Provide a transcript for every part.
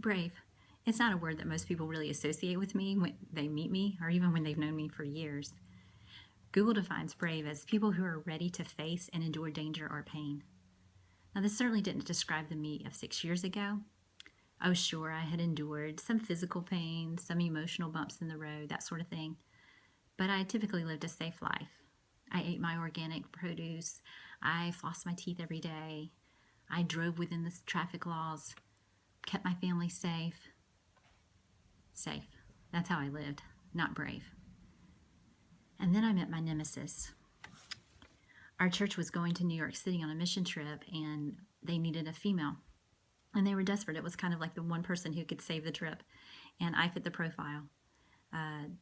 Brave. It's not a word that most people really associate with me when they meet me or even when they've known me for years. Google defines brave as people who are ready to face and endure danger or pain. Now, this certainly didn't describe the me of 6 years ago. Oh, sure, I had endured some physical pain, some emotional bumps in the road, that sort of thing. But I typically lived a safe life. I ate my organic produce. I flossed my teeth every day. I drove within the traffic laws, kept my family safe. Safe. That's how I lived, not brave. And then I met my nemesis. Our church was going to New York City on a mission trip, and they needed a female. And they were desperate. It was kind of like the one person who could save the trip. And I fit the profile.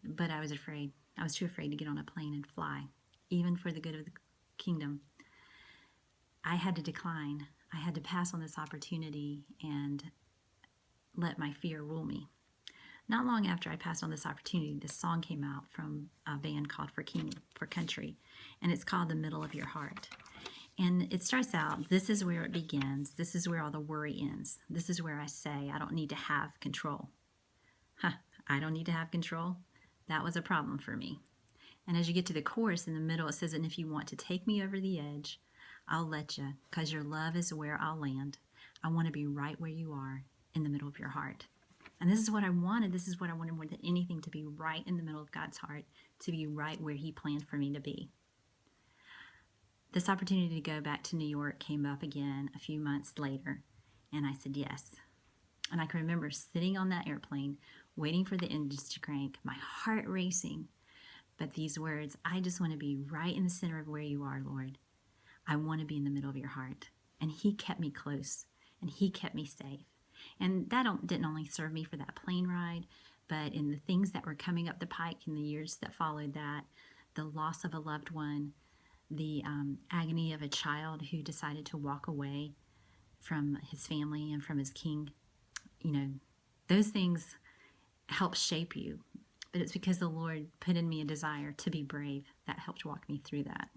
But I was afraid. I was too afraid to get on a plane and fly, even for the good of the kingdom. I had to decline. I had to pass on this opportunity and let my fear rule me. Not long after I passed on this opportunity, this song came out from a band called For King, For Country, and it's called The Middle of Your Heart. And it starts out, this is where it begins. This is where all the worry ends. This is where I say, I don't need to have control. I don't need to have control. That was a problem for me. And as you get to the chorus in the middle, it says, and if you want to take me over the edge, I'll let you, because your love is where I'll land. I want to be right where you are, in the middle of your heart. And this is what I wanted. This is what I wanted more than anything, to be right in the middle of God's heart, to be right where He planned for me to be. This opportunity to go back to New York came up again a few months later, and I said yes. And I can remember sitting on that airplane, waiting for the engines to crank, my heart racing. But these words, I just want to be right in the center of where you are, Lord. I want to be in the middle of your heart. And He kept me close, and He kept me safe. And that didn't only serve me for that plane ride, but in the things that were coming up the pike in the years that followed that, the loss of a loved one, the agony of a child who decided to walk away from his family and from his king, those things help shape you. But it's because the Lord put in me a desire to be brave that helped walk me through that.